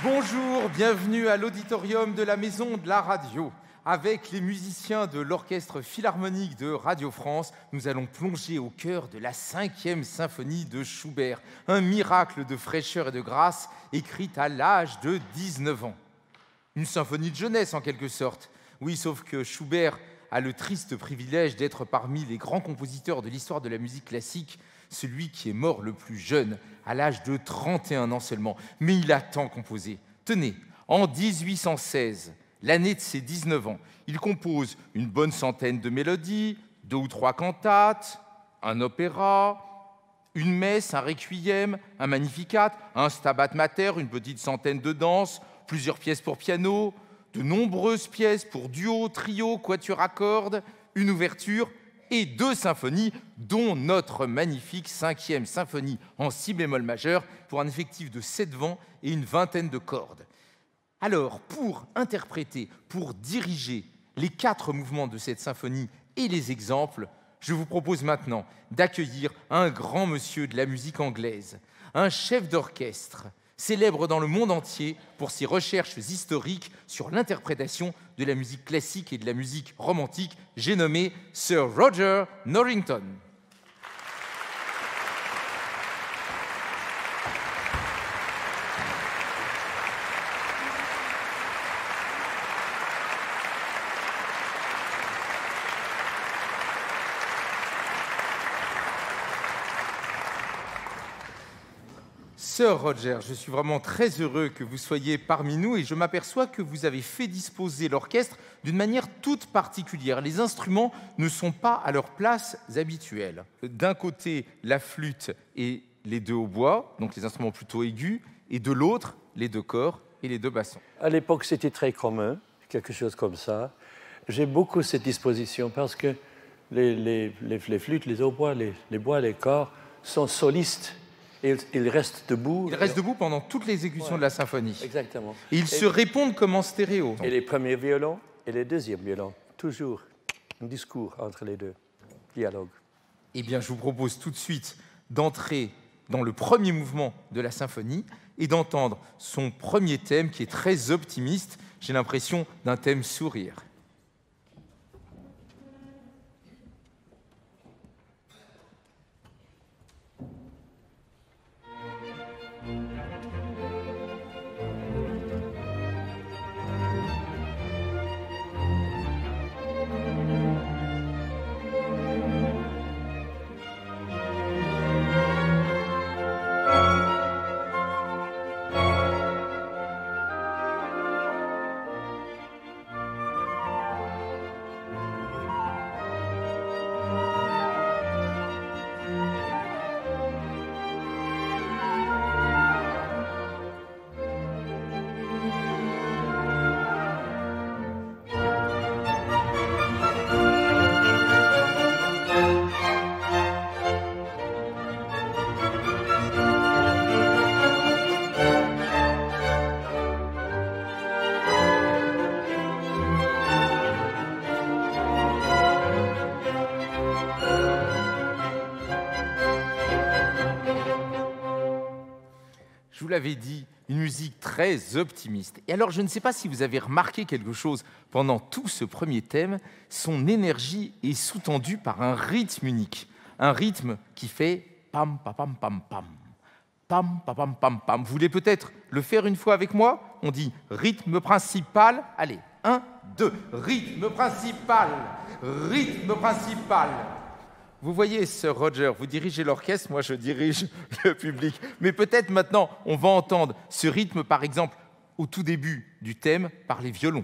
Bonjour, bienvenue à l'auditorium de la Maison de la Radio. Avec les musiciens de l'Orchestre Philharmonique de Radio France, nous allons plonger au cœur de la 5e symphonie de Schubert, un miracle de fraîcheur et de grâce, écrite à l'âge de 19 ans. Une symphonie de jeunesse en quelque sorte. Oui, sauf que Schubert a le triste privilège d'être parmi les grands compositeurs de l'histoire de la musique classique, celui qui est mort le plus jeune, à l'âge de 31 ans seulement. Mais il a tant composé. Tenez, en 1816, l'année de ses 19 ans, il compose une bonne centaine de mélodies, 2 ou 3 cantates, un opéra, une messe, un requiem, un magnificat, un stabat mater, une petite centaine de danses, plusieurs pièces pour piano, de nombreuses pièces pour duo, trio, quatuor à cordes, une ouverture et 2 symphonies, dont notre magnifique 5e symphonie en si bémol majeur pour un effectif de 7 vents et une vingtaine de cordes. Alors, pour interpréter, pour diriger les 4 mouvements de cette symphonie et les exemples, je vous propose maintenant d'accueillir un grand monsieur de la musique anglaise, un chef d'orchestre, célèbre dans le monde entier pour ses recherches historiques sur l'interprétation de la musique classique et de la musique romantique. J'ai nommé Sir Roger Norrington. Sir Roger, je suis vraiment très heureux que vous soyez parmi nous et je m'aperçois que vous avez fait disposer l'orchestre d'une manière toute particulière. Les instruments ne sont pas à leur place habituelle. D'un côté, la flûte et les 2 hautbois, donc les instruments plutôt aigus, et de l'autre, les 2 corps et les 2 bassons. À l'époque, c'était très commun, quelque chose comme ça. J'ai beaucoup cette disposition parce que les flûtes, les hautbois, les bois, les corps sont solistes. Et ils restent debout. Ils restent debout pendant toutes les exécutions de la symphonie. Exactement. Et ils se répondent comme en stéréo. Et les premiers violons et les deuxièmes violons. Toujours un discours entre les 2. Dialogue. Eh bien, je vous propose tout de suite d'entrer dans le premier mouvement de la symphonie et d'entendre son premier thème qui est très optimiste. J'ai l'impression d'un thème sourire. Je vous l'avais dit, une musique très optimiste. Et alors, je ne sais pas si vous avez remarqué quelque chose pendant tout ce premier thème, son énergie est sous-tendue par un rythme unique. Un rythme qui fait pam, pam, pam, pam, pam. Pam, pam, pam, pam, pam. Vous voulez peut-être le faire une fois avec moi? On dit rythme principal. Allez, 1, 2. Rythme principal. Rythme principal. Vous voyez, Sir Roger, vous dirigez l'orchestre, moi je dirige le public. Mais peut-être maintenant, on va entendre ce rythme, par exemple, au tout début du thème, par les violons.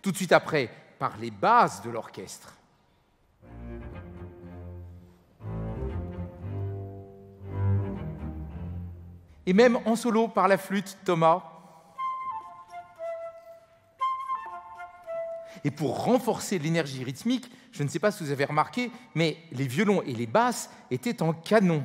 Tout de suite après, par les basses de l'orchestre. Et même en solo par la flûte, Thomas. Et pour renforcer l'énergie rythmique, je ne sais pas si vous avez remarqué, mais les violons et les basses étaient en canon.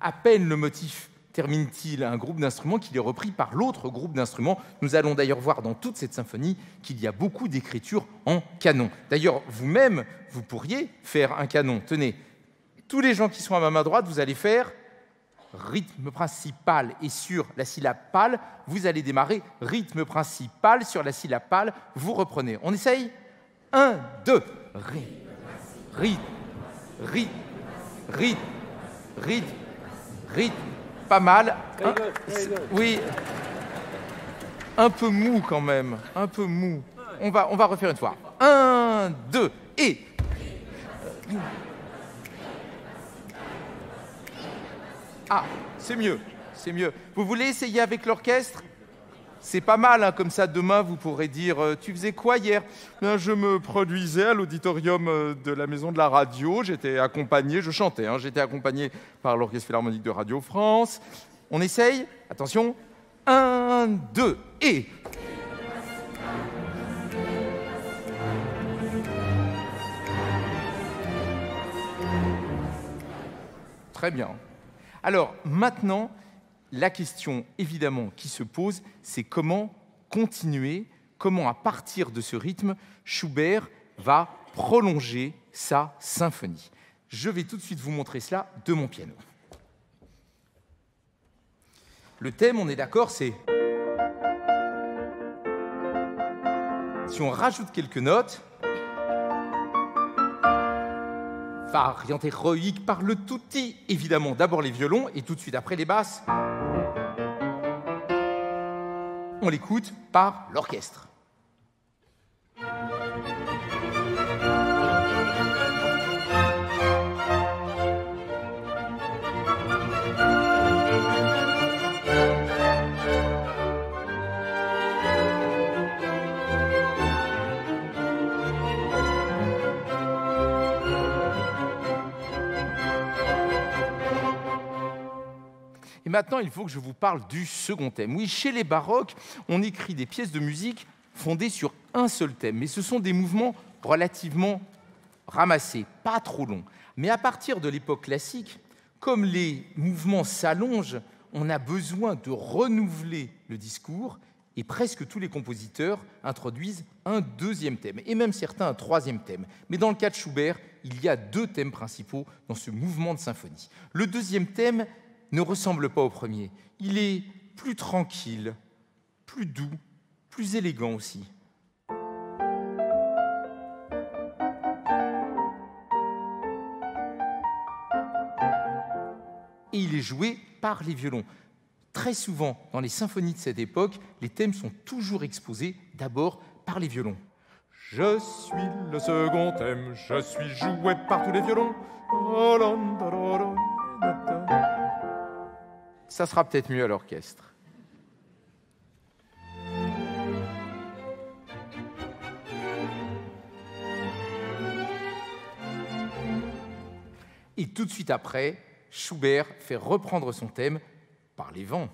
À peine le motif termine-t-il un groupe d'instruments qui est repris par l'autre groupe d'instruments. Nous allons d'ailleurs voir dans toute cette symphonie qu'il y a beaucoup d'écriture en canon. D'ailleurs, vous-même, vous pourriez faire un canon. Tenez, tous les gens qui sont à ma main droite, vous allez faire rythme principal et sur la syllabe pâle, vous allez démarrer rythme principal sur la syllabe pâle, vous reprenez. On essaye 1, 2, rythme, rythme, rythme, rythme, rythme, pas mal. Oui, un peu mou quand même, un peu mou. On va refaire une fois. 1, 2, et... Ah, c'est mieux, c'est mieux. Vous voulez essayer avec l'orchestre? C'est pas mal, hein, comme ça, demain, vous pourrez dire « Tu faisais quoi hier ?»« Je me produisais à l'auditorium de la Maison de la Radio. J'étais accompagné, je chantais, hein, j'étais accompagné par l'Orchestre Philharmonique de Radio France. » On essaye? Attention. 1, 2, et... Très bien. Alors, maintenant, la question, évidemment, qui se pose, c'est comment continuer, comment, à partir de ce rythme, Schubert va prolonger sa symphonie. Je vais tout de suite vous montrer cela de mon piano. Le thème, on est d'accord, c'est... Si on rajoute quelques notes... Variante héroïque par le tutti, évidemment, d'abord les violons et tout de suite après les basses. On l'écoute par l'orchestre. Et maintenant, il faut que je vous parle du second thème. Oui, chez les baroques, on écrit des pièces de musique fondées sur un seul thème, mais ce sont des mouvements relativement ramassés, pas trop longs. Mais à partir de l'époque classique, comme les mouvements s'allongent, on a besoin de renouveler le discours et presque tous les compositeurs introduisent un deuxième thème, et même certains un troisième thème. Mais dans le cas de Schubert, il y a deux thèmes principaux dans ce mouvement de symphonie. Le deuxième thème ne ressemble pas au premier. Il est plus tranquille, plus doux, plus élégant aussi. Et il est joué par les violons. Très souvent, dans les symphonies de cette époque, les thèmes sont toujours exposés d'abord par les violons. Je suis le second thème, je suis joué par tous les violons. Ça sera peut-être mieux à l'orchestre. Et tout de suite après, Schubert fait reprendre son thème par les vents.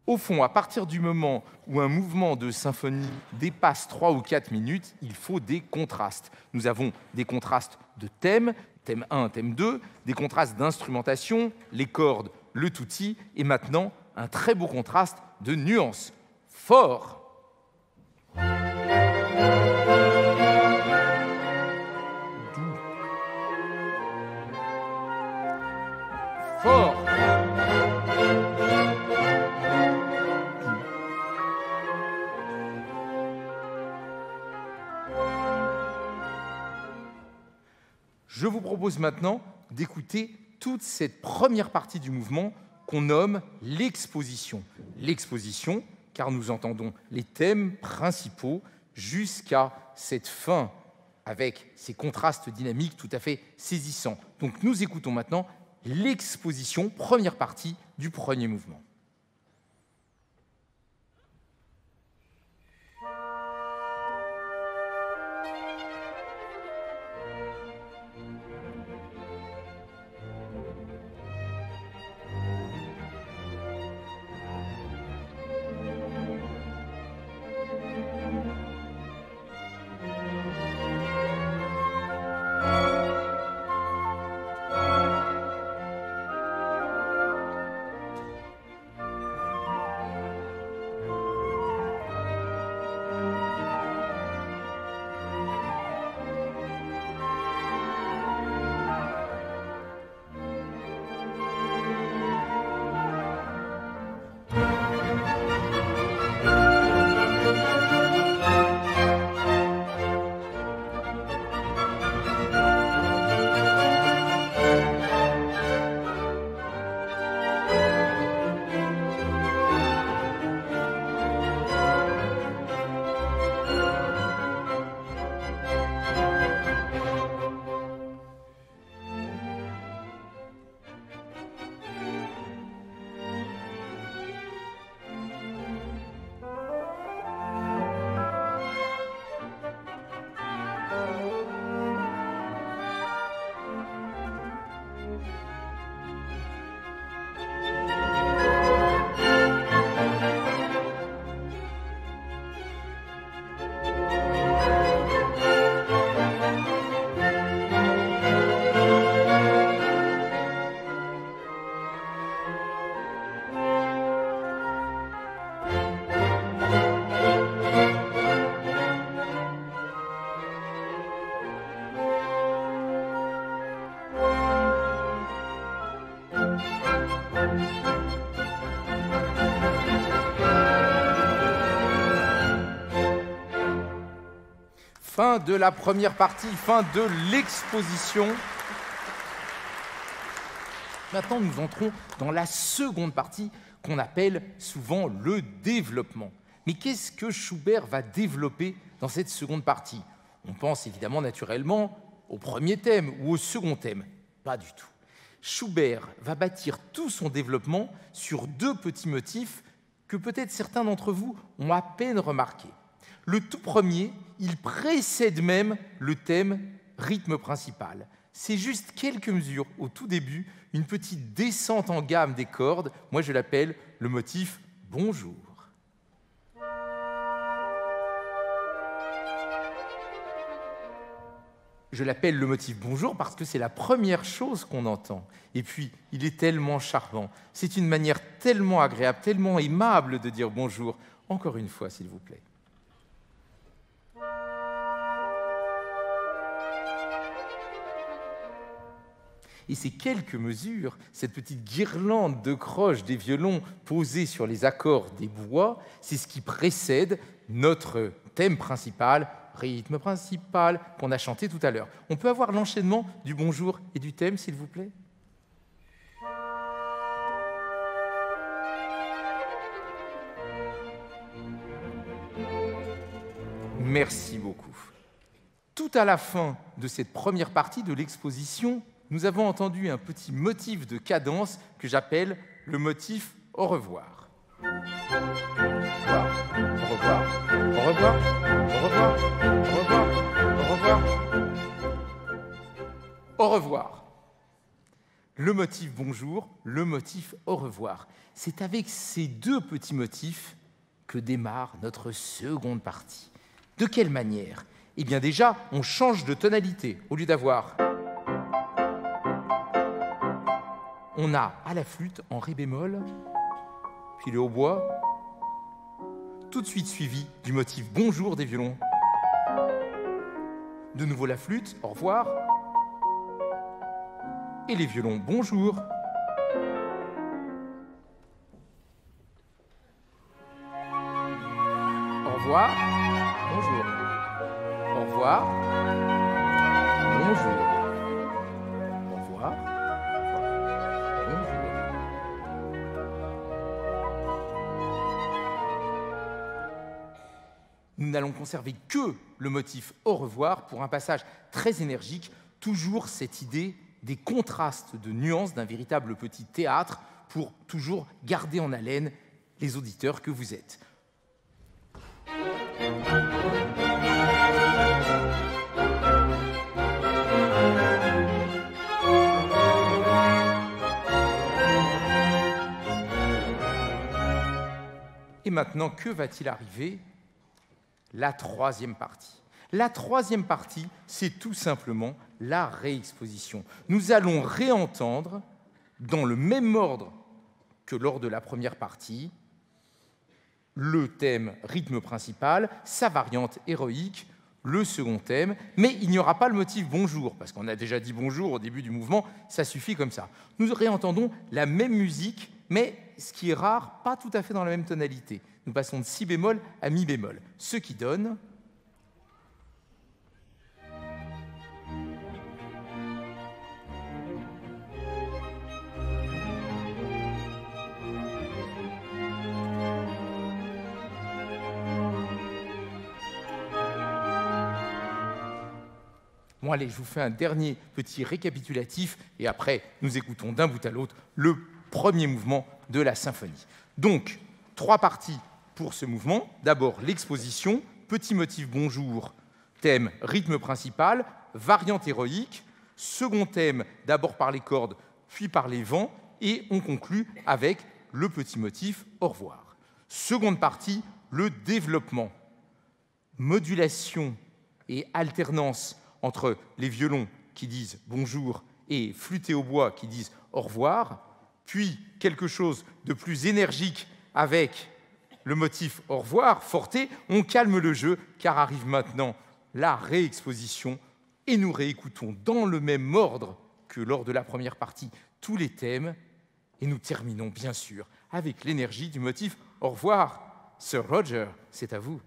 Au fond, à partir du moment où un mouvement de symphonie dépasse 3 ou 4 minutes, il faut des contrastes. Nous avons des contrastes de thème, thème 1, thème 2, des contrastes d'instrumentation, les cordes, le tutti, et maintenant, un très beau contraste de nuances. Fort. Doux. Fort. Je vous propose maintenant d'écouter toute cette première partie du mouvement qu'on nomme l'exposition. L'exposition, car nous entendons les thèmes principaux jusqu'à cette fin, avec ces contrastes dynamiques tout à fait saisissants. Donc nous écoutons maintenant l'exposition, première partie du premier mouvement. Fin de la première partie, fin de l'exposition. Maintenant, nous entrons dans la seconde partie qu'on appelle souvent le développement. Mais qu'est-ce que Schubert va développer dans cette seconde partie? On pense évidemment naturellement au premier thème ou au second thème. Pas du tout. Schubert va bâtir tout son développement sur deux petits motifs que peut-être certains d'entre vous ont à peine remarqués. Le tout premier, il précède même le thème rythme principal. C'est juste quelques mesures au tout début, une petite descente en gamme des cordes. Moi, je l'appelle le motif « Bonjour ». Je l'appelle le motif « Bonjour » parce que c'est la première chose qu'on entend. Et puis, il est tellement charmant. C'est une manière tellement agréable, tellement aimable de dire « bonjour ». Encore une fois, s'il vous plaît. Et ces quelques mesures, cette petite guirlande de croches des violons posés sur les accords des bois, c'est ce qui précède notre thème principal, rythme principal, qu'on a chanté tout à l'heure. On peut avoir l'enchaînement du bonjour et du thème, s'il vous plaît? Merci beaucoup. Tout à la fin de cette première partie de l'exposition, nous avons entendu un petit motif de cadence que j'appelle le motif « au revoir ». Au revoir, au revoir, au revoir, au revoir, au revoir, au revoir. Au revoir. Le motif « bonjour », le motif « au revoir ». C'est avec ces deux petits motifs que démarre notre seconde partie. De quelle manière? Eh bien déjà, on change de tonalité. Au lieu d'avoir... On a à la flûte en ré bémol, puis le hautbois, tout de suite suivi du motif « bonjour » des violons. De nouveau la flûte, au revoir, et les violons « bonjour ». Au revoir, bonjour. Au revoir, bonjour. Au revoir. Nous n'allons conserver que le motif « au revoir » pour un passage très énergique, toujours cette idée des contrastes de nuances d'un véritable petit théâtre pour toujours garder en haleine les auditeurs que vous êtes. Et maintenant, que va-t-il arriver? La troisième partie. La troisième partie, c'est tout simplement la réexposition. Nous allons réentendre, dans le même ordre que lors de la première partie, le thème rythme principal, sa variante héroïque, le second thème, mais il n'y aura pas le motif bonjour, parce qu'on a déjà dit bonjour au début du mouvement, ça suffit comme ça. Nous réentendons la même musique, mais ce qui est rare, pas tout à fait dans la même tonalité. Nous passons de si bémol à mi bémol, ce qui donne... Bon, allez, je vous fais un dernier petit récapitulatif et après, nous écoutons d'un bout à l'autre le premier mouvement de la symphonie. Donc, 3 parties pour ce mouvement. D'abord, l'exposition, petit motif bonjour, thème rythme principal, variante héroïque, second thème d'abord par les cordes, puis par les vents, et on conclut avec le petit motif au revoir. Seconde partie, le développement, modulation et alternance entre les violons qui disent bonjour et flûte et hautbois qui disent au revoir, puis quelque chose de plus énergique avec le motif au revoir, forté, on calme le jeu car arrive maintenant la réexposition et nous réécoutons dans le même ordre que lors de la première partie tous les thèmes et nous terminons bien sûr avec l'énergie du motif au revoir. Sir Roger, c'est à vous.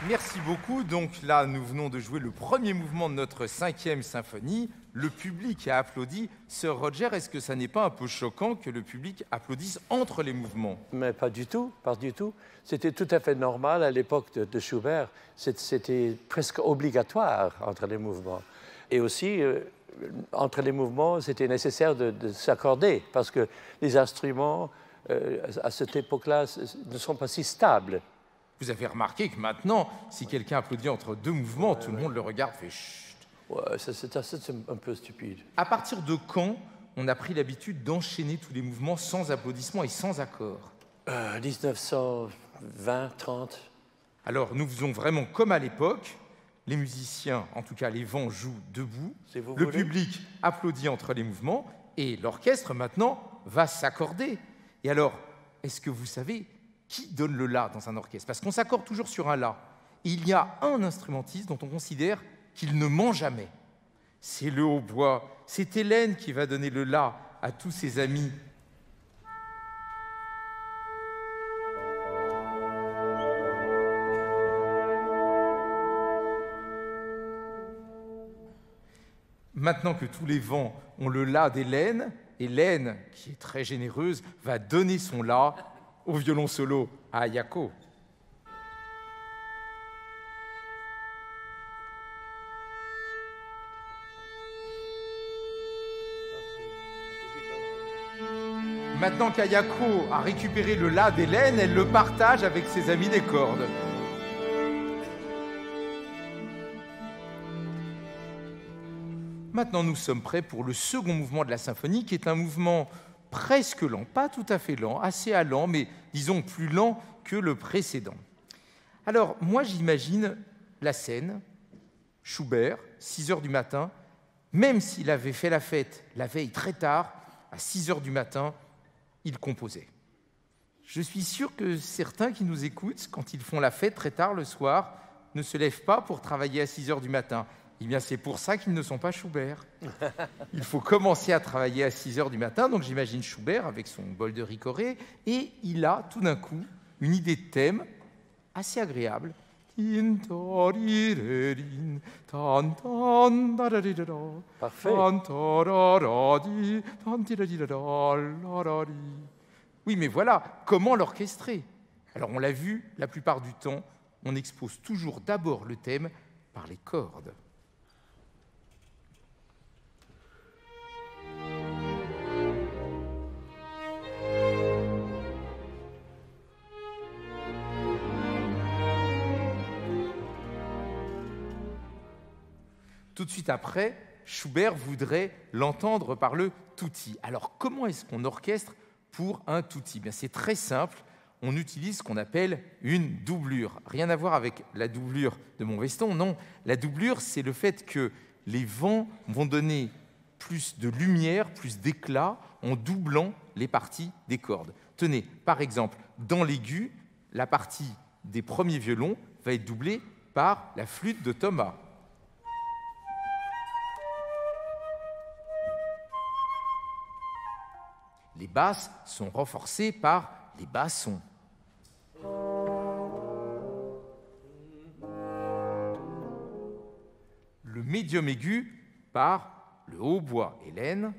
Merci beaucoup. Donc là, nous venons de jouer le premier mouvement de notre 5e symphonie. Le public a applaudi. Sir Roger, est-ce que ça n'est pas un peu choquant que le public applaudisse entre les mouvements? Mais pas du tout, pas du tout. C'était tout à fait normal à l'époque de Schubert. C'était presque obligatoire entre les mouvements. Et aussi, entre les mouvements, c'était nécessaire de s'accorder parce que les instruments, à cette époque-là, ne sont pas si stables. Vous avez remarqué que maintenant, si quelqu'un applaudit entre deux mouvements, tout le monde le regarde, fait chut. Ouais, c'est un peu stupide. À partir de quand on a pris l'habitude d'enchaîner tous les mouvements sans applaudissements et sans accord? 1920, 30. Alors, nous faisons vraiment comme à l'époque. Les musiciens, en tout cas les vents, jouent debout. Le public applaudit entre les mouvements et l'orchestre, maintenant, va s'accorder. Et alors, est-ce que vous savez qui donne le La dans un orchestre? Parce qu'on s'accorde toujours sur un La. Et il y a un instrumentiste dont on considère qu'il ne ment jamais. C'est le hautbois. C'est Hélène qui va donner le La à tous ses amis. Maintenant que tous les vents ont le La d'Hélène, Hélène, qui est très généreuse, va donner son La au violon solo à Ayako. Maintenant qu'Ayako a récupéré le La d'Hélène, elle le partage avec ses amis des cordes. Maintenant, nous sommes prêts pour le second mouvement de la symphonie, qui est un mouvement presque lent, pas tout à fait lent, assez lent, mais disons plus lent que le précédent. Alors, moi, j'imagine la scène, Schubert, 6 heures du matin, même s'il avait fait la fête la veille très tard, à 6 heures du matin, il composait. Je suis sûr que certains qui nous écoutent, quand ils font la fête très tard le soir, ne se lèvent pas pour travailler à 6 heures du matin. Eh bien, c'est pour ça qu'ils ne sont pas Schubert. Il faut commencer à travailler à 6 heures du matin, donc j'imagine Schubert avec son bol de ricoré, et il a tout d'un coup une idée de thème assez agréable. Parfait. Oui, mais voilà, comment l'orchestrer? Alors, on l'a vu, la plupart du temps, on expose toujours d'abord le thème par les cordes. Tout de suite après, Schubert voudrait l'entendre par le tutti. Alors, comment est-ce qu'on orchestre pour un tutti? Bien, c'est très simple. On utilise ce qu'on appelle une doublure. Rien à voir avec la doublure de mon veston, non. La doublure, c'est le fait que les vents vont donner plus de lumière, plus d'éclat en doublant les parties des cordes. Tenez, par exemple, dans l'aigu, la partie des premiers violons va être doublée par la flûte de Thomas. Les basses sont renforcées par les bassons. Le médium aigu par le hautbois Hélène.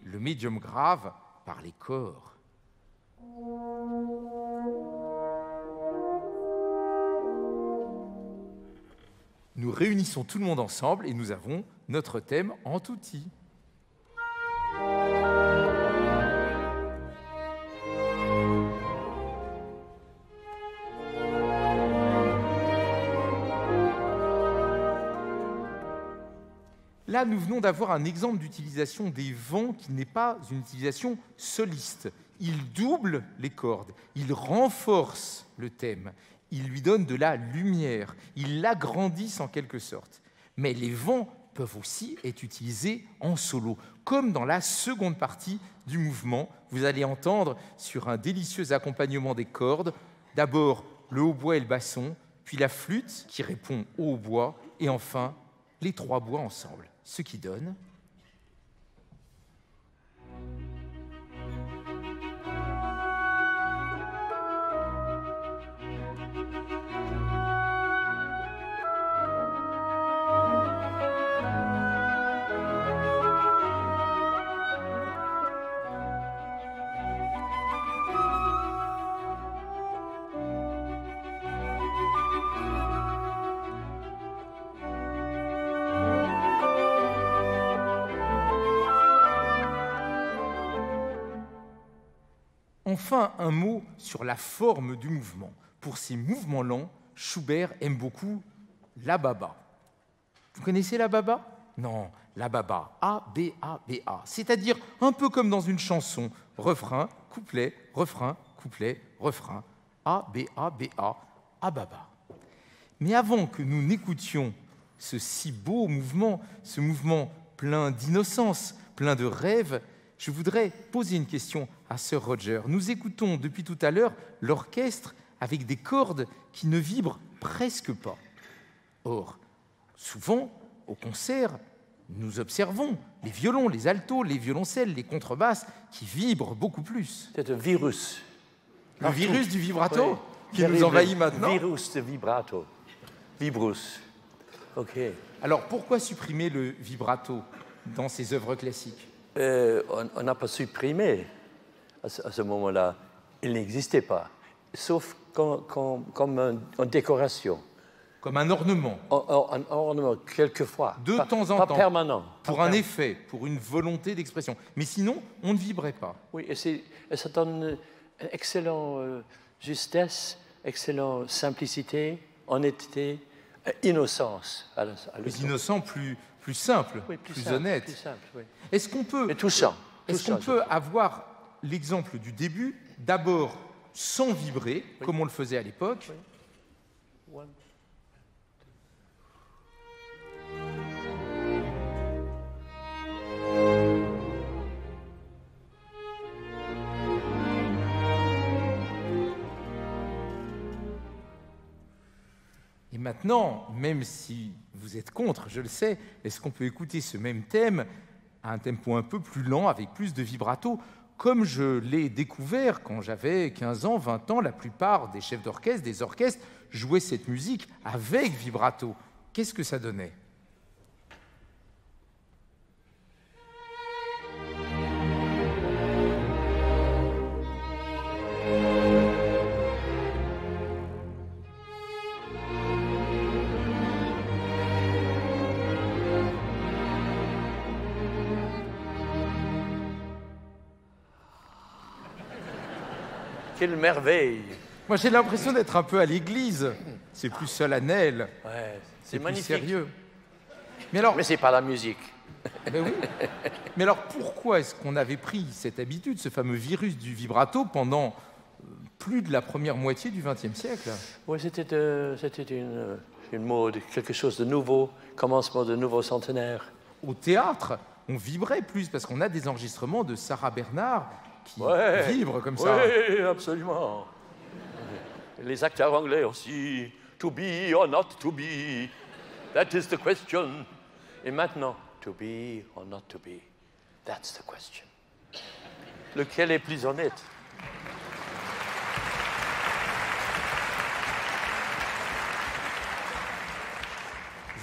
Le médium grave par les corps. Nous réunissons tout le monde ensemble et nous avons notre thème en tutti. Là, nous venons d'avoir un exemple d'utilisation des vents qui n'est pas une utilisation soliste. Il double les cordes, il renforce le thème, il lui donne de la lumière, il l'agrandissent en quelque sorte. Mais les vents peuvent aussi être utilisés en solo, comme dans la seconde partie du mouvement. Vous allez entendre sur un délicieux accompagnement des cordes, d'abord le hautbois et le basson, puis la flûte qui répond au hautbois, et enfin les trois bois ensemble, ce qui donne... Enfin, un mot sur la forme du mouvement. Pour ces mouvements lents, Schubert aime beaucoup la baba. Vous connaissez la baba? Non, la baba, A-B-A-B-A, c'est-à-dire un peu comme dans une chanson, refrain, couplet, refrain, refrain, A-B-A-B-A, A-baba. Mais avant que nous n'écoutions ce si beau mouvement, ce mouvement plein d'innocence, plein de rêves, je voudrais poser une question à Sir Roger. Nous écoutons depuis tout à l'heure l'orchestre avec des cordes qui ne vibrent presque pas. Or, souvent, au concert, nous observons les violons, les altos, les violoncelles, les contrebasses qui vibrent beaucoup plus. C'est un virus. Le virus du vibrato Oui. qui nous envahit maintenant. Virus de vibrato. Vibrus. OK. Alors, pourquoi supprimer le vibrato dans ces œuvres classiques? On n'a pas supprimé à ce moment-là. Il n'existait pas, sauf comme une décoration. Comme un ornement. Un ornement, quelquefois. De temps en pas temps. Permanent. Pour un effet, pour une volonté d'expression. Mais sinon, on ne vibrait pas. Oui, et ça donne une excellente justesse, excellente simplicité, honnêteté, innocence. Plus innocent, plus simple, oui, plus simple, honnête. Plus simple, oui. Est-ce qu'on peut, Et touchant. avoir l'exemple du début, d'abord sans vibrer, oui, comme on le faisait à l'époque, oui. Et maintenant, même si vous êtes contre, je le sais, est-ce qu'on peut écouter ce même thème à un tempo un peu plus lent, avec plus de vibrato, comme je l'ai découvert quand j'avais 15 ans, 20 ans, la plupart des chefs d'orchestre, des orchestres, jouaient cette musique avec vibrato. Qu'est-ce que ça donnait ? Quelle merveille! Moi, j'ai l'impression d'être un peu à l'église. C'est plus solennel, Ouais, c'est plus magnifique. sérieux. Mais c'est pas la musique. Mais oui. Mais alors, pourquoi est-ce qu'on avait pris cette habitude, ce fameux virus du vibrato, pendant plus de la première moitié du XXe siècle? Oui, c'était une mode, quelque chose de nouveau, commencement de nouveau centenaire. Au théâtre, on vibrait plus, parce qu'on a des enregistrements de Sarah Bernard qui vibrent comme ça. Oui, absolument. Les acteurs anglais aussi. To be or not to be, that is the question. Et maintenant, to be or not to be, that's the question. Lequel est plus honnête?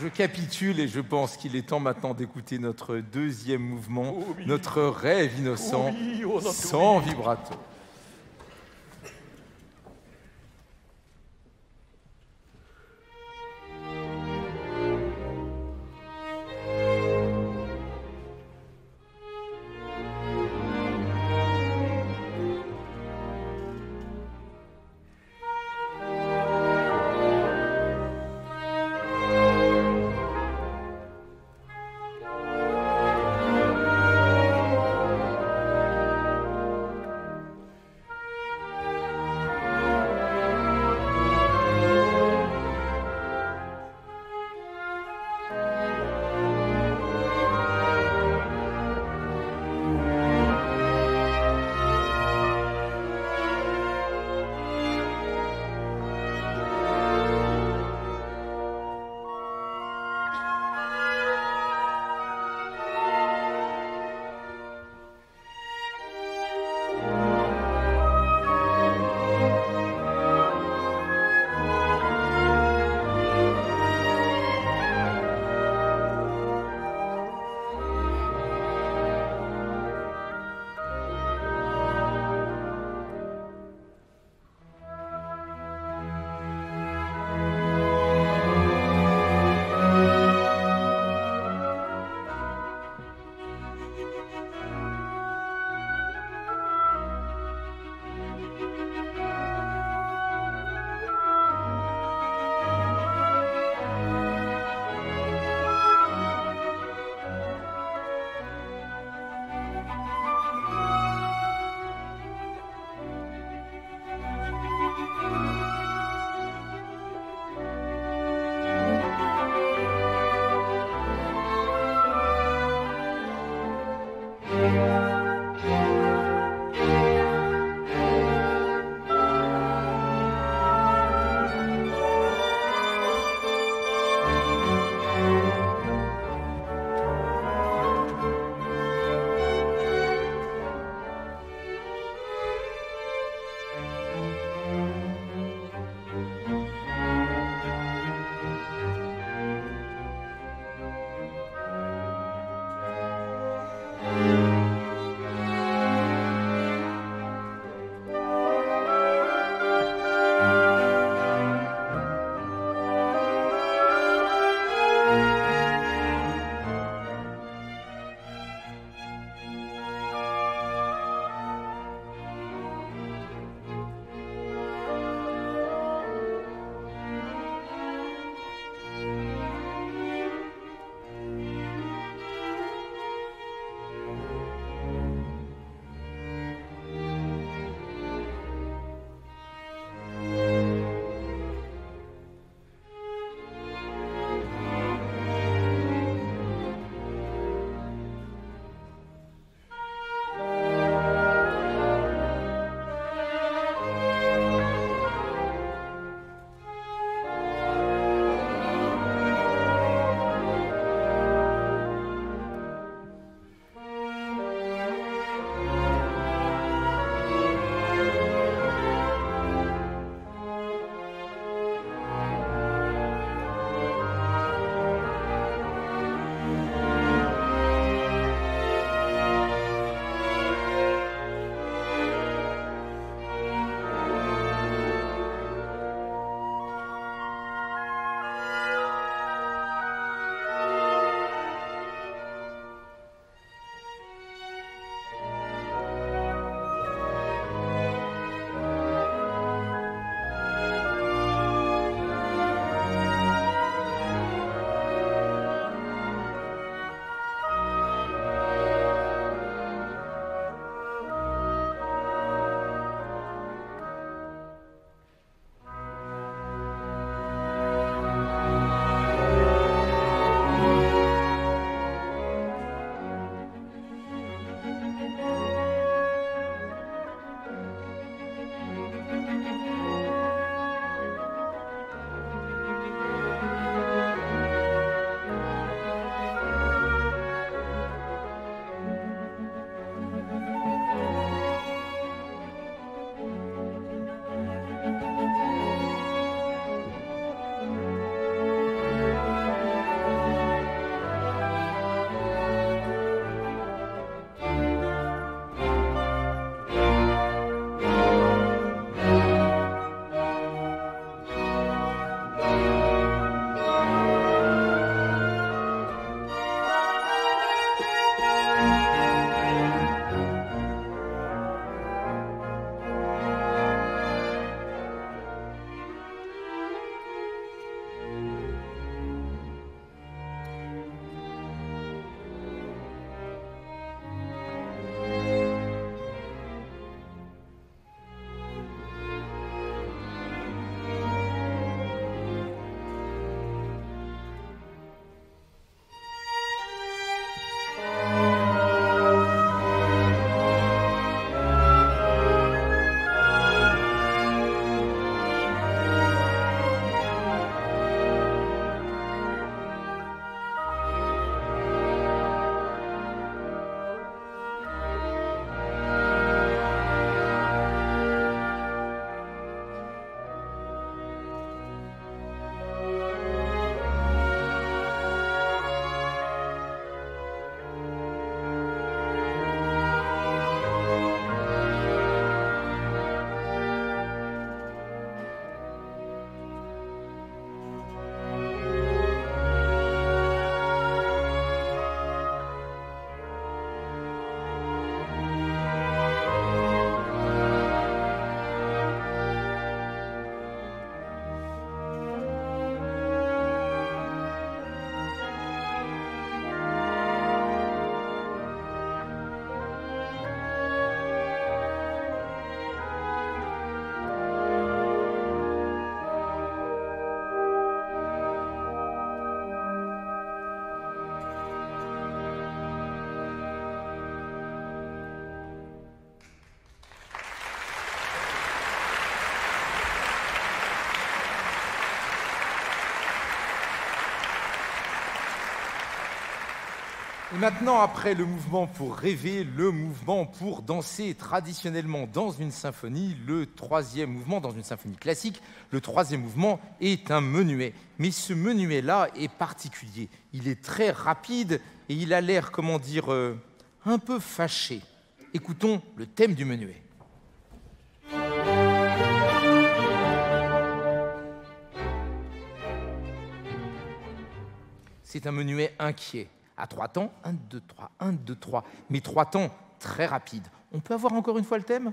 Je capitule et je pense qu'il est temps maintenant d'écouter notre deuxième mouvement, notre rêve innocent, sans vibrato. Et maintenant, après le mouvement pour rêver, le mouvement pour danser traditionnellement dans une symphonie, le troisième mouvement, dans une symphonie classique, le troisième mouvement est un menuet. Mais ce menuet-là est particulier. Il est très rapide et il a l'air, comment dire, un peu fâché. Écoutons le thème du menuet. C'est un menuet inquiet. À 3 temps, 1, 2, 3, 1, 2, 3. Mais 3 temps très rapides. On peut avoir encore une fois le thème ?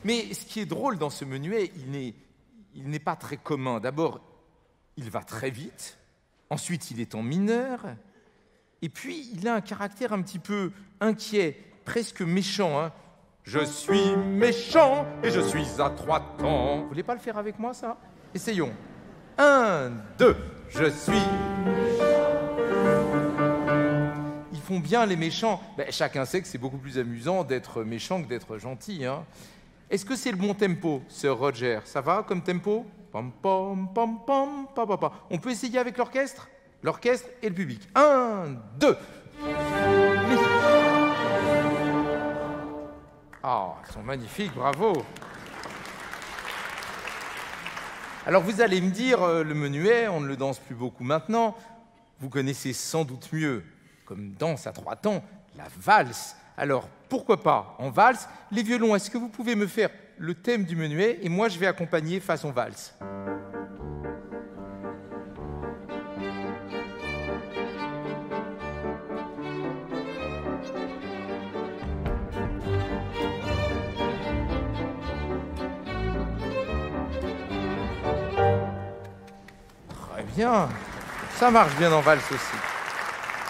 Mais ce qui est drôle dans ce menuet, il n'est pas très commun. D'abord, il va très vite. Ensuite, il est en mineur. Et puis, il a un caractère un petit peu inquiet, presque méchant, hein. Je suis méchant et je suis à 3 temps. Vous voulez pas le faire avec moi, ça ? Essayons. 1, 2, je suis méchant. Ils font bien les méchants. Ben, chacun sait que c'est beaucoup plus amusant d'être méchant que d'être gentil, hein. Est-ce que c'est le bon tempo, Sir Roger ? Ça va comme tempo ? Pam, pam, pam, pam, pam, pam, pam. On peut essayer avec l'orchestre ? L'orchestre et le public. 1, 2. Ah, ils sont magnifiques, bravo. Alors vous allez me dire, le menuet, on ne le danse plus beaucoup maintenant. Vous connaissez sans doute mieux, comme danse à 3 temps, la valse. Alors, pourquoi pas en valse ? Les violons, est-ce que vous pouvez me faire le thème du menuet et moi je vais accompagner façon valse ? Bien, ça marche bien en valse aussi.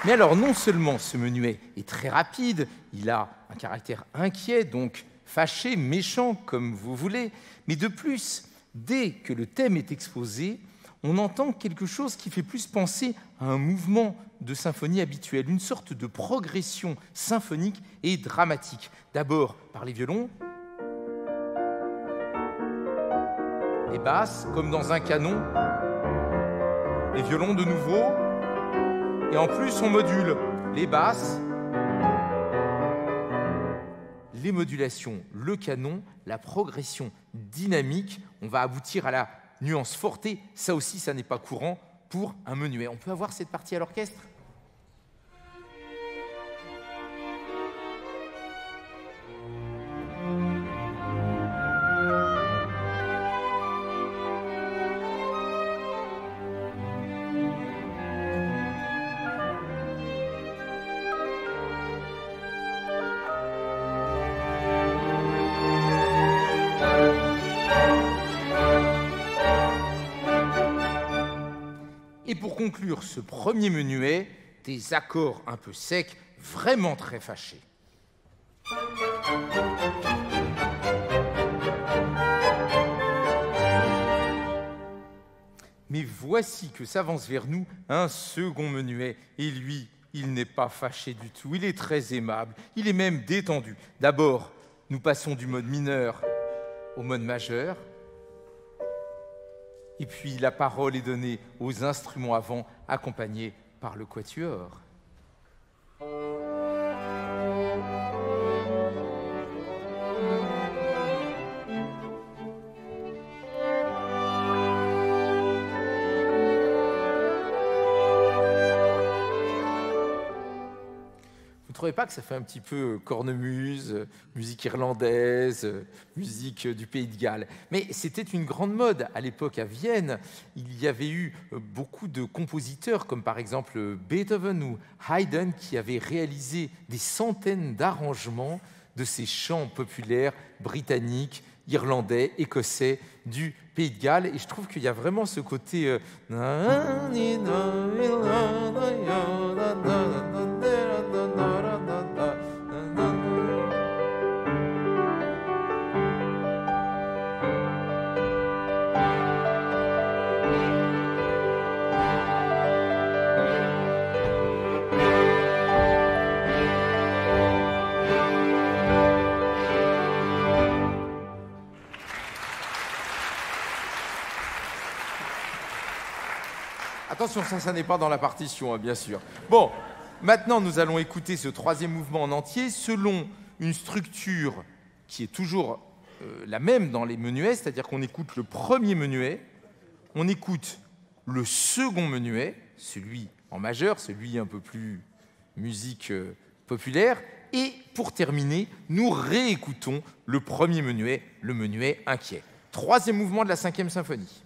Mais alors, non seulement ce menuet est très rapide, il a un caractère inquiet, donc fâché, méchant, comme vous voulez, mais de plus, dès que le thème est exposé, on entend quelque chose qui fait plus penser à un mouvement de symphonie habituel, une sorte de progression symphonique et dramatique. D'abord par les violons, les basses, comme dans un canon, les violons de nouveau, et en plus on module les basses, les modulations, le canon, la progression dynamique. On va aboutir à la nuance forte. Ça aussi, ça n'est pas courant pour un menuet. On peut avoir cette partie à l'orchestre ? Et pour conclure ce premier menuet, des accords un peu secs, vraiment très fâchés. Mais voici que s'avance vers nous un second menuet. Et lui, il n'est pas fâché du tout, il est très aimable, il est même détendu. D'abord, nous passons du mode mineur au mode majeur. Et puis la parole est donnée aux instruments avant, accompagnés par le quatuor. Vous ne trouvez pas que ça fait un petit peu cornemuse, musique irlandaise, musique du Pays de Galles ? Mais c'était une grande mode à l'époque à Vienne. Il y avait eu beaucoup de compositeurs, comme par exemple Beethoven ou Haydn, qui avaient réalisé des centaines d'arrangements de ces chants populaires britanniques, irlandais, écossais, du Pays de Galles. Et je trouve qu'il y a vraiment ce côté... Attention, ça n'est pas dans la partition, hein, bien sûr. Bon, maintenant, nous allons écouter ce troisième mouvement en entier selon une structure qui est toujours la même dans les menuets, c'est-à-dire qu'on écoute le premier menuet, on écoute le second menuet, celui en majeur, celui un peu plus musique populaire, et pour terminer, nous réécoutons le premier menuet, le menuet inquiet. Troisième mouvement de la 5e symphonie.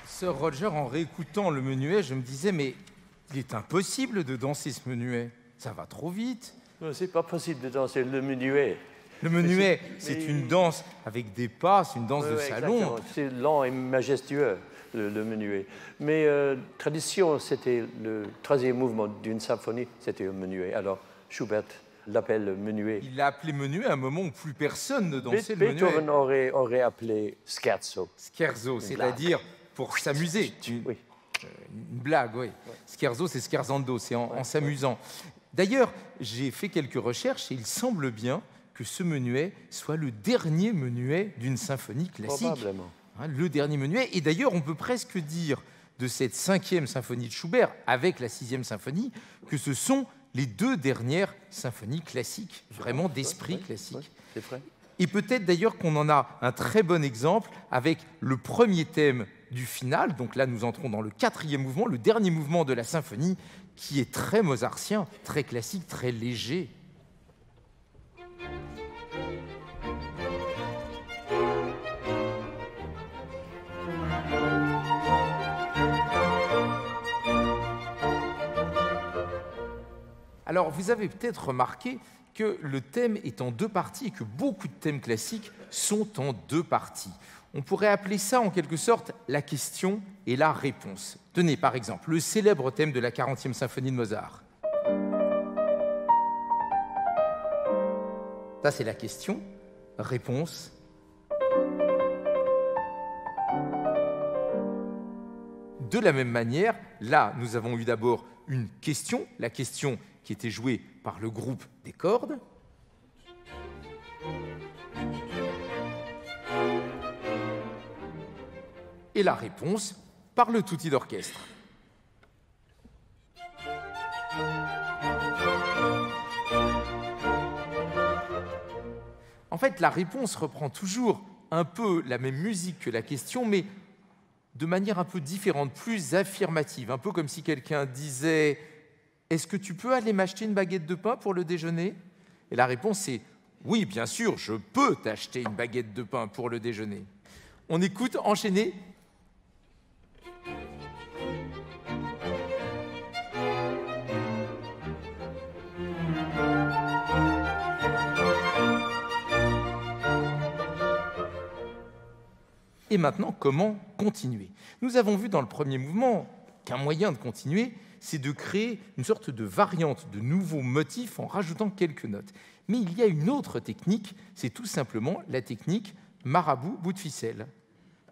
Sir Roger, en réécoutant le menuet, je me disais, mais il est impossible de danser ce menuet. Ça va trop vite. C'est pas possible de danser le menuet. Le menuet, c'est une danse avec des pas, c'est une danse de salon. Exactement. C'est lent et majestueux, le menuet. Mais tradition, c'était le troisième mouvement d'une symphonie, c'était un menuet. Alors, Schubert l'appelle le menuet. Il l'a appelé menuet à un moment où plus personne ne dansait le menuet. Beethoven aurait appelé scherzo. Scherzo, c'est-à-dire pour s'amuser. Une blague, oui. Scherzo, c'est scherzando, c'est en s'amusant. D'ailleurs, j'ai fait quelques recherches et il semble bien que ce menuet soit le dernier menuet d'une symphonie classique. Probablement. Hein, le dernier menuet. Et d'ailleurs, on peut presque dire de cette 5e symphonie de Schubert, avec la 6e symphonie, que ce sont les 2 dernières symphonies classiques, vraiment d'esprit classique. C'est vrai. Et peut-être d'ailleurs qu'on en a un très bon exemple avec le premier thème du final. Donc là, nous entrons dans le 4e mouvement, le dernier mouvement de la symphonie, qui est très mozartien, très classique, très léger. Alors, vous avez peut-être remarqué que le thème est en deux parties et que beaucoup de thèmes classiques sont en deux parties. On pourrait appeler ça en quelque sorte la question et la réponse. Tenez, par exemple, le célèbre thème de la 40e symphonie de Mozart. Ça, c'est la question, réponse. De la même manière, là, nous avons eu d'abord une question, la question qui était jouée par le groupe des cordes. Et la réponse par le tutti d'orchestre. En fait, la réponse reprend toujours un peu la même musique que la question, mais de manière un peu différente, plus affirmative, un peu comme si quelqu'un disait « Est-ce que tu peux aller m'acheter une baguette de pain pour le déjeuner ?» Et la réponse est « Oui, bien sûr, je peux t'acheter une baguette de pain pour le déjeuner. » On écoute, enchaîner. Et maintenant, comment continuer? Nous avons vu dans le premier mouvement qu'un moyen de continuer, c'est de créer une sorte de variante, de nouveaux motifs en rajoutant quelques notes. Mais il y a une autre technique, c'est tout simplement la technique marabout, bout de ficelle.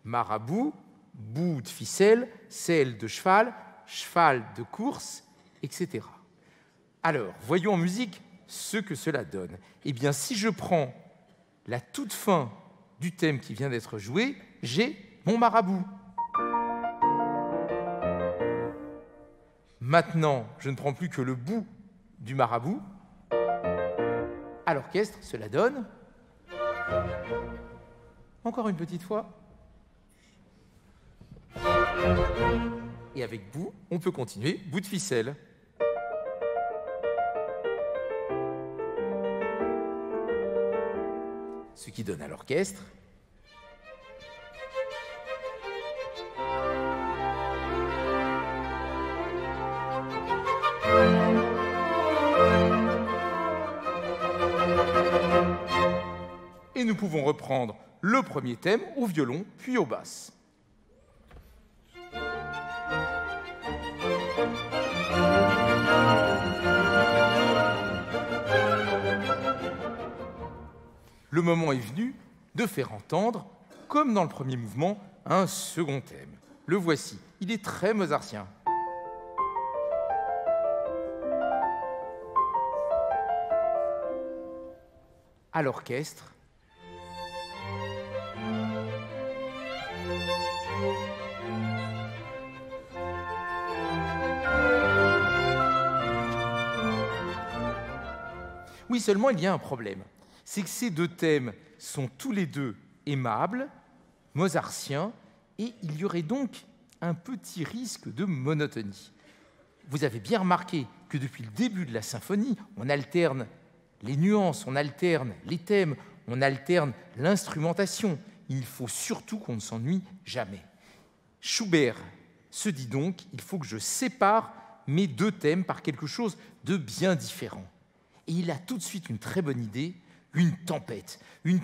Marabout, bout de ficelle, selle de cheval, cheval de course, etc. Alors, voyons en musique ce que cela donne. Eh bien, si je prends la toute fin du thème qui vient d'être joué, j'ai mon marabout. Maintenant, je ne prends plus que le bout du marabout. À l'orchestre, cela donne... Encore une petite fois. Et avec bout, on peut continuer, bout de ficelle. Ce qui donne à l'orchestre... Et nous pouvons reprendre le premier thème au violon, puis aux basses. Le moment est venu de faire entendre, comme dans le premier mouvement, un second thème. Le voici, il est très mozartien. À l'orchestre. Oui, seulement il y a un problème. C'est que ces deux thèmes sont tous les deux aimables, mozartiens, et il y aurait donc un petit risque de monotonie. Vous avez bien remarqué que depuis le début de la symphonie, on alterne les nuances, on alterne les thèmes, on alterne l'instrumentation. Il faut surtout qu'on ne s'ennuie jamais. Schubert se dit donc, il faut que je sépare mes deux thèmes par quelque chose de bien différent. Et il a tout de suite une très bonne idée, une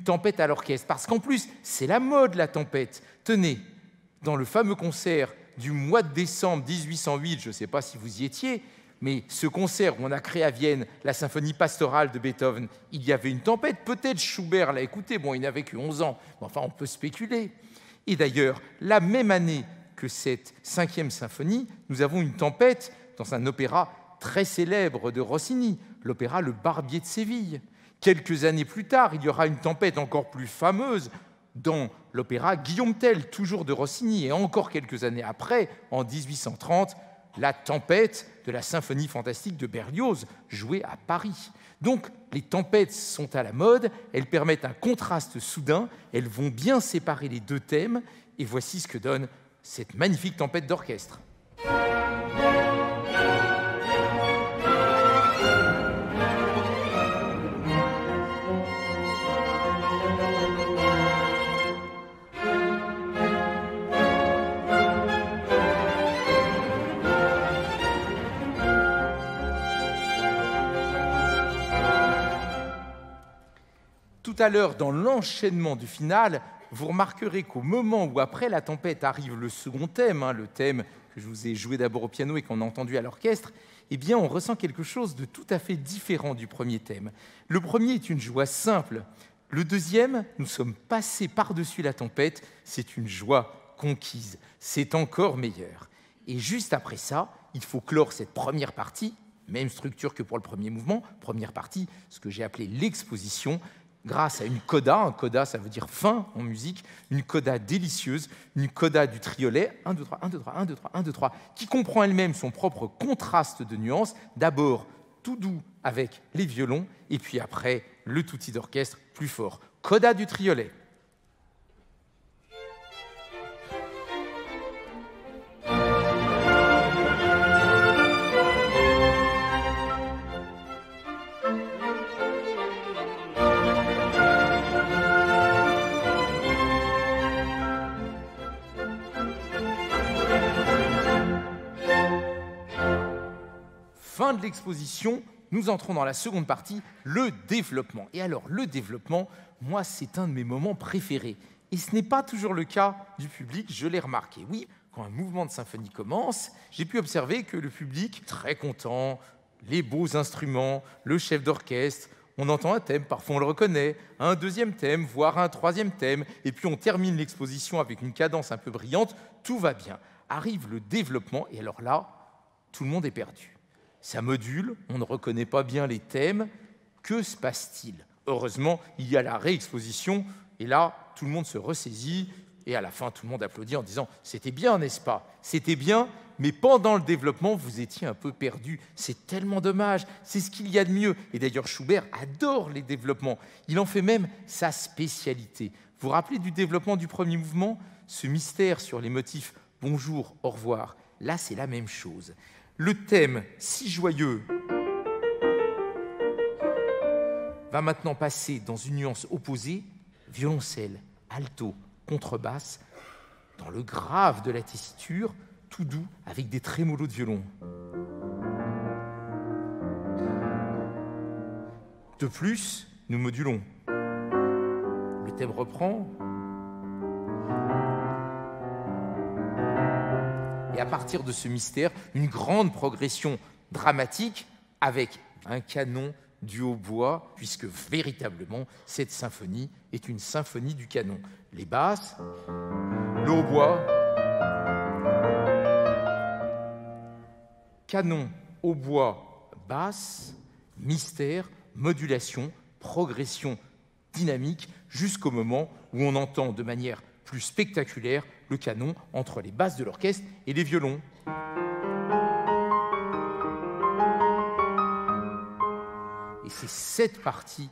tempête à l'orchestre. Parce qu'en plus, c'est la mode, la tempête. Tenez, dans le fameux concert du mois de décembre 1808, je ne sais pas si vous y étiez, mais ce concert où on a créé à Vienne la symphonie pastorale de Beethoven, il y avait une tempête. Peut-être Schubert l'a écouté, bon, il n'avait que 11 ans, mais enfin, on peut spéculer. Et d'ailleurs, la même année que cette 5e symphonie, nous avons une tempête dans un opéra très célèbre de Rossini, l'opéra Le Barbier de Séville. Quelques années plus tard, il y aura une tempête encore plus fameuse dans l'opéra Guillaume Tell, toujours de Rossini. Et encore quelques années après, en 1830, la tempête de la symphonie fantastique de Berlioz, jouée à Paris. Donc, les tempêtes sont à la mode, elles permettent un contraste soudain, elles vont bien séparer les deux thèmes, et voici ce que donne cette magnifique tempête d'orchestre. à l'heure, dans l'enchaînement du final, vous remarquerez qu'au moment où après la tempête arrive le second thème, le thème que je vous ai joué d'abord au piano et qu'on a entendu à l'orchestre, eh bien on ressent quelque chose de tout à fait différent du premier thème. Le premier est une joie simple. Le deuxième, nous sommes passés par-dessus la tempête, c'est une joie conquise. C'est encore meilleur. Et juste après ça, il faut clore cette première partie, même structure que pour le premier mouvement, première partie, ce que j'ai appelé l'exposition, grâce à une coda. Un coda, ça veut dire fin en musique, une coda délicieuse, une coda du triolet, 1, 2, 3, 1, 2, 3, 1, 2, 3, 1, 2, 3, qui comprend elle-même son propre contraste de nuances. D'abord, tout doux avec les violons, et puis après, le tutti d'orchestre plus fort. Coda du triolet. Fin de l'exposition, nous entrons dans la seconde partie, le développement. Et alors, le développement, moi, c'est un de mes moments préférés. Et ce n'est pas toujours le cas du public, je l'ai remarqué. Oui, quand un mouvement de symphonie commence, j'ai pu observer que le public, très content, les beaux instruments, le chef d'orchestre, on entend un thème, parfois on le reconnaît, un deuxième thème, voire un troisième thème, et puis on termine l'exposition avec une cadence un peu brillante, tout va bien. Arrive le développement, et alors là, tout le monde est perdu. Ça module, on ne reconnaît pas bien les thèmes. Que se passe-t-il? Heureusement, il y a la réexposition, et là, tout le monde se ressaisit, et à la fin, tout le monde applaudit en disant « C'était bien, n'est-ce pas? C'était bien, mais pendant le développement, vous étiez un peu perdu. C'est tellement dommage, c'est ce qu'il y a de mieux. » Et d'ailleurs, Schubert adore les développements. Il en fait même sa spécialité. Vous vous rappelez du développement du premier mouvement? Ce mystère sur les motifs « Bonjour, au revoir ». Là, c'est la même chose. Le thème si joyeux va maintenant passer dans une nuance opposée, violoncelle, alto, contrebasse, dans le grave de la tessiture, tout doux, avec des trémolos de violon. De plus, nous modulons. Le thème reprend. Et à partir de ce mystère, une grande progression dramatique avec un canon du hautbois, puisque véritablement, cette symphonie est une symphonie du canon. Les basses, le hautbois, canon, hautbois, basse, mystère, modulation, progression dynamique, jusqu'au moment où on entend de manière plus spectaculaire le canon entre les basses de l'orchestre et les violons. Et c'est cette partie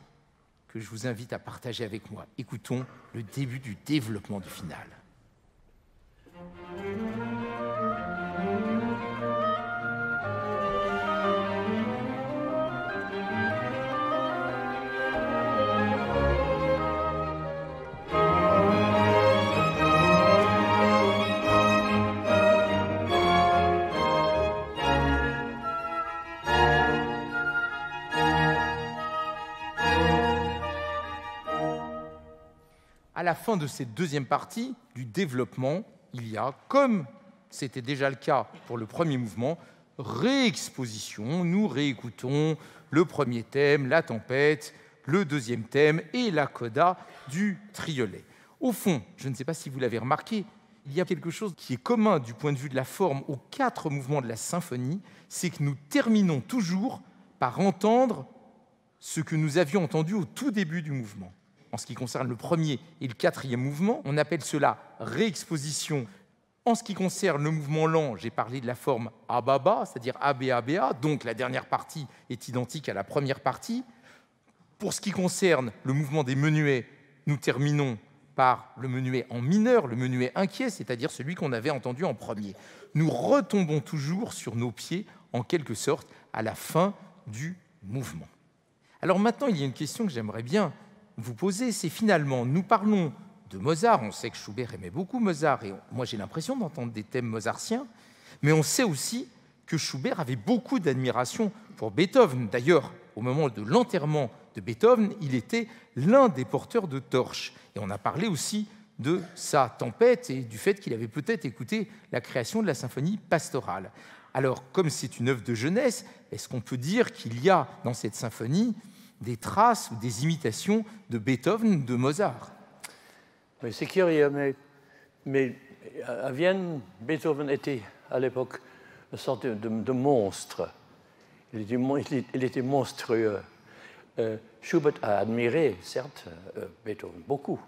que je vous invite à partager avec moi. Écoutons le début du développement du final. À la fin de cette deuxième partie du développement, il y a, comme c'était déjà le cas pour le premier mouvement, réexposition. Nous réécoutons le premier thème, la tempête, le deuxième thème et la coda du triolet. Au fond, je ne sais pas si vous l'avez remarqué, il y a quelque chose qui est commun du point de vue de la forme aux 4 mouvements de la symphonie, c'est que nous terminons toujours par entendre ce que nous avions entendu au tout début du mouvement. En ce qui concerne le premier et le quatrième mouvement, on appelle cela réexposition. En ce qui concerne le mouvement lent, j'ai parlé de la forme A-ba-ba, c'est-à-dire A-B-A-B-A, donc la dernière partie est identique à la première partie. Pour ce qui concerne le mouvement des menuets, nous terminons par le menuet en mineur, le menuet inquiet, c'est-à-dire celui qu'on avait entendu en premier. Nous retombons toujours sur nos pieds, en quelque sorte, à la fin du mouvement. Alors maintenant, il y a une question que j'aimerais bien vous poser, c'est finalement, nous parlons de Mozart, on sait que Schubert aimait beaucoup Mozart, et moi j'ai l'impression d'entendre des thèmes mozartiens, mais on sait aussi que Schubert avait beaucoup d'admiration pour Beethoven. D'ailleurs, au moment de l'enterrement de Beethoven, il était l'un des porteurs de torches. Et on a parlé aussi de sa tempête et du fait qu'il avait peut-être écouté la création de la symphonie pastorale. Alors, comme c'est une œuvre de jeunesse, est-ce qu'on peut dire qu'il y a dans cette symphonie des traces ou des imitations de Beethoven ou de Mozart? Oui, c'est curieux, mais à Vienne, Beethoven était à l'époque une sorte de monstre. Il était monstrueux. Schubert a admiré, certes, Beethoven, beaucoup,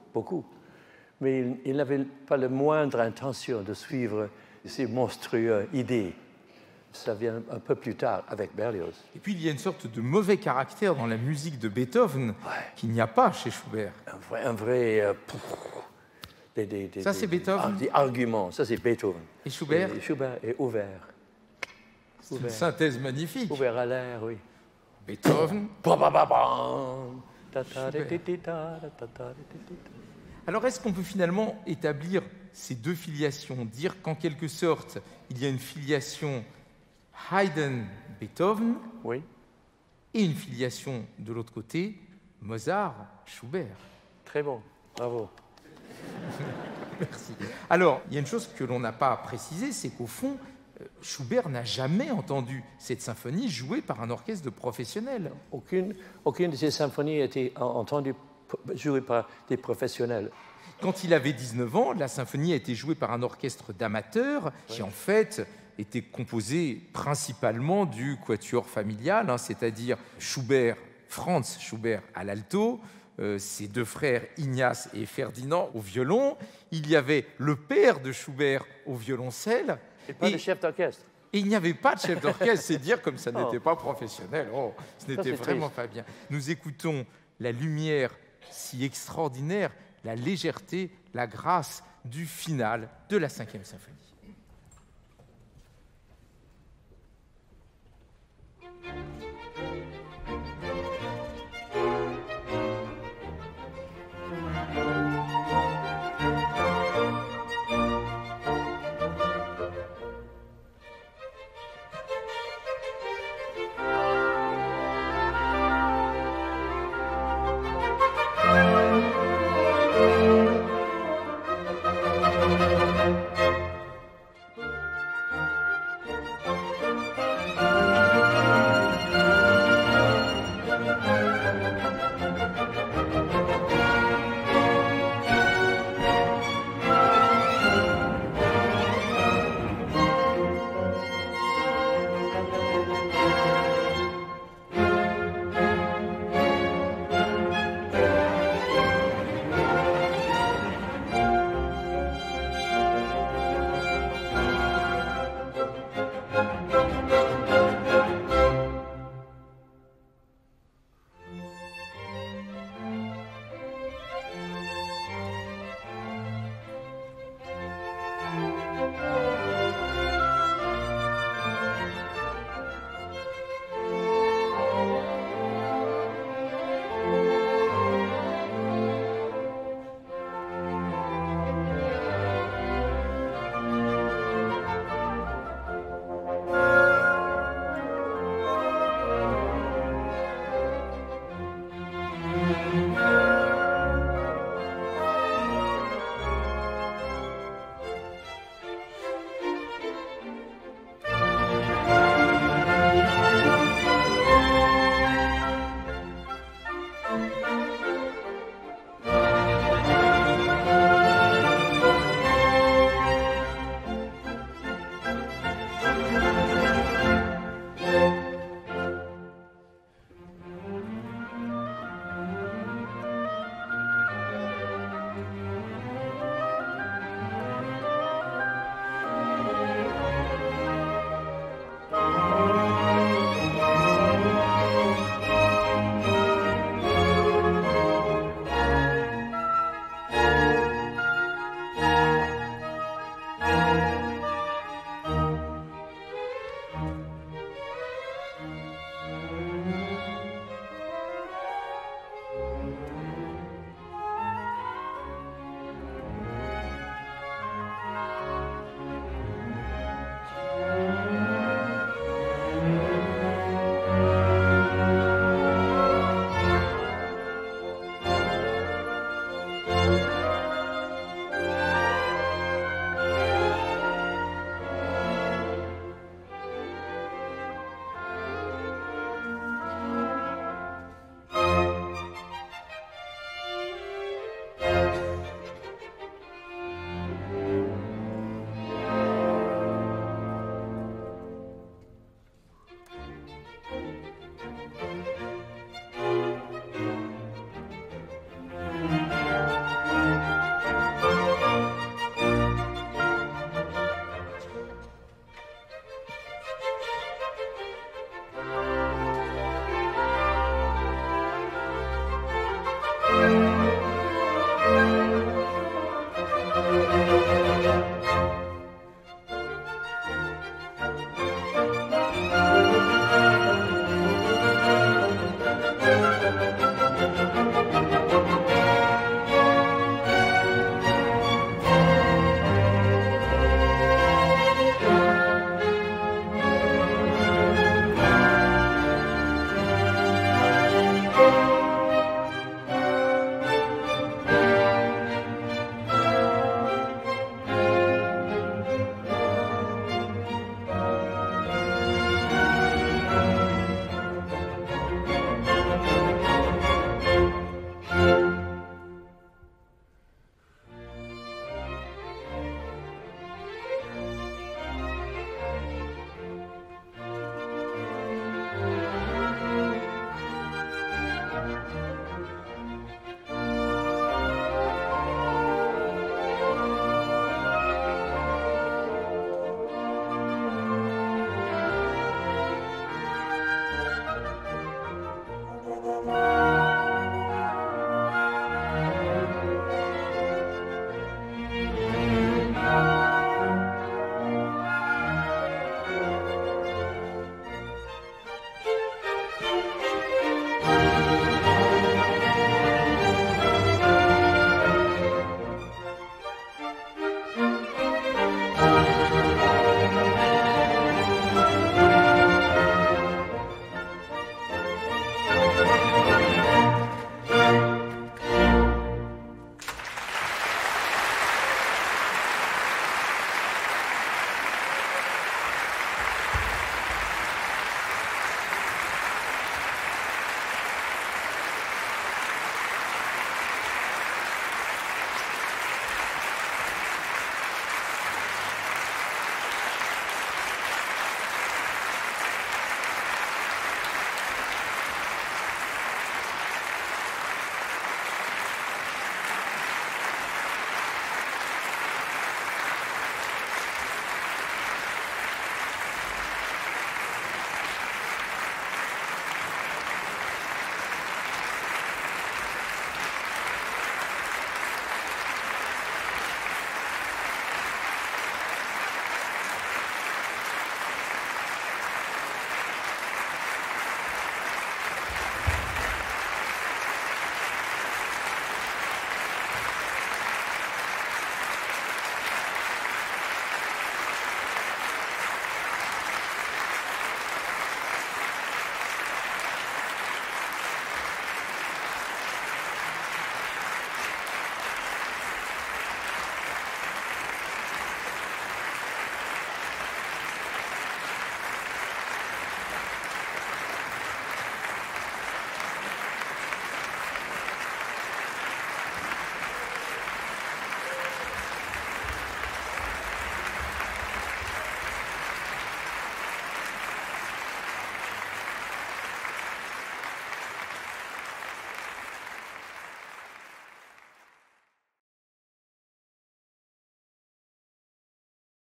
mais il n'avait pas la moindre intention de suivre ces monstrueuses idées. Ça vient un peu plus tard avec Berlioz. Et puis il y a une sorte de mauvais caractère dans la musique de Beethoven qu'il n'y a pas chez Schubert. Un vrai ça, c'est Beethoven. Des arguments, ça c'est Beethoven. Et Schubert? Schubert est ouvert. C'est une synthèse magnifique. Ouvert à l'air, oui. Beethoven. Alors, est-ce qu'on peut finalement établir ces deux filiations, dire qu'en quelque sorte, il y a une filiation Haydn-Beethoven oui. et une filiation de l'autre côté, Mozart-Schubert? Très bon, bravo. Merci. Alors, il y a une chose que l'on n'a pas précisée, c'est qu'au fond, Schubert n'a jamais entendu cette symphonie jouée par un orchestre de professionnels. Aucune de ces symphonies a été entendue jouée par des professionnels. Quand il avait 19 ans, la symphonie a été jouée par un orchestre d'amateurs qui, en fait, était composé principalement du quatuor familial, c'est-à-dire Schubert, Franz Schubert à l'alto, ses deux frères Ignace et Ferdinand au violon. Il y avait le père de Schubert au violoncelle. Et pas de chef d'orchestre. Et il n'y avait pas de chef d'orchestre, c'est dire comme ça n'était pas professionnel. Oh, ce n'était vraiment triste. pas bien. Nous écoutons la lumière si extraordinaire, la légèreté, la grâce du final de la 5e symphonie.